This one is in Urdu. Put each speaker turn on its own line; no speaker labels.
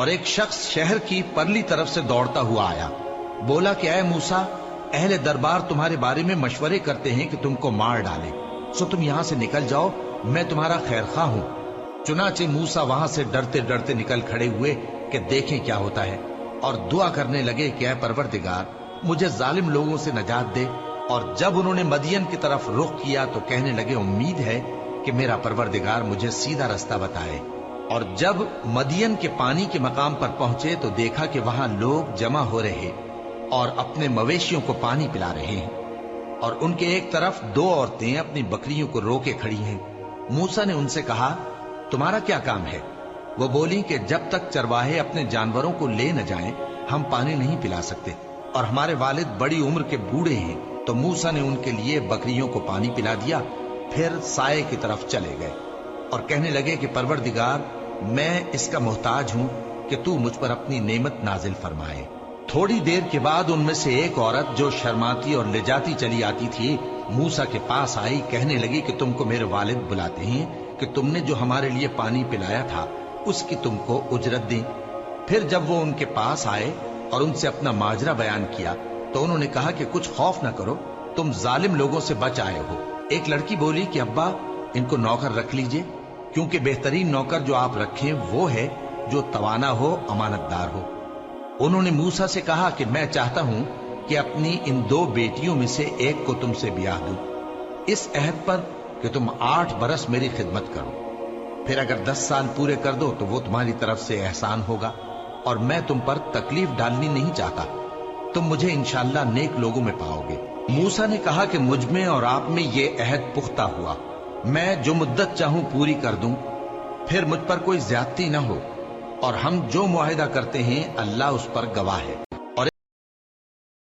اور ایک شخص شہر کی پرلی طرف سے دوڑتا ہوا آیا، بولا کہ اے موسیٰ، اہل دربار تمہارے بارے میں مشورے کرتے ہیں کہ تم کو مار ڈالیں، سو تم یہاں سے نکل جاؤ، میں تمہارا خیر خواہ ہوں۔ چنانچہ موسیٰ وہاں سے ڈرتے ڈرتے نکل کھڑے ہوئے کہ دیکھیں کیا ہوتا ہے، اور دعا کرنے لگے کہ اے پروردگار مجھے ظالم لوگوں سے نجات دے۔ اور جب انہوں نے مدین کی طرف رخ کیا تو کہنے لگے امید ہے کہ میرا پروردگار مجھے سیدھا رستہ بتائے۔ اور جب مدین کے پانی کے مقام پر پہنچے تو دیکھا کہ وہاں لوگ جمع ہو رہے اور اپنے مویشیوں کو پانی پلا رہے ہیں، اور ان کے ایک طرف دو عورتیں اپنی بکریوں کو روکے کھڑی ہیں۔ موسیٰ نے ان سے کہا تمہارا کیا کام ہے؟ وہ بولی کہ جب تک چرواہے اپنے جانوروں کو لے نہ جائیں ہم پانی نہیں پلا سکتے، اور ہمارے والد بڑی عمر کے بوڑھے ہیں۔ تو موسیٰ نے ان کے لیے بکریوں کو پانی پلا دیا، پھر سائے کی طرف چلے گئے اور کہنے لگے کہ پروردگار میں اس کا محتاج ہوں کہ تو مجھ پر اپنی نعمت نازل فرمائے۔ تھوڑی دیر کے بعد ان میں سے ایک عورت جو شرماتی اور لجاتی چلی آتی تھی موسیٰ کے پاس آئی، کہنے لگی کہ تم کو میرے والد بلاتے ہیں کہ تم نے جو ہمارے لیے پانی پلایا تھا اس کی تم کو اجرت دیں۔ پھر جب وہ ان کے پاس آئے اور ان سے اپنا ماجرا بیان کیا تو انہوں نے کہا کہ کچھ خوف نہ کرو، تم ظالم لوگوں سے بچ آئے ہو۔ ایک لڑکی بولی کہ ابا ان کو نوکر رکھ لیجئے، کیونکہ بہترین نوکر جو آپ رکھیں وہ ہے جو توانا ہو، امانت دار ہو۔ انہوں نے موسیٰ سے کہا کہ میں چاہتا ہوں کہ اپنی ان دو بیٹیوں میں سے ایک کو تم سے بیاہ دوں، اس عہد پر کہ تم 8 برس میری خدمت کرو، پھر اگر 10 سال پورے کر دو تو وہ تمہاری طرف سے احسان ہوگا، اور میں تم پر تکلیف ڈالنی نہیں چاہتا، تم مجھے انشاءاللہ نیک لوگوں میں پاؤ گے۔ موسیٰ نے کہا کہ مجھ میں اور آپ میں یہ عہد پختہ ہوا، میں جو مدت چاہوں پوری کر دوں، پھر مجھ پر کوئی زیادتی نہ ہو، اور ہم جو معاہدہ کرتے ہیں اللہ اس پر گواہ ہے۔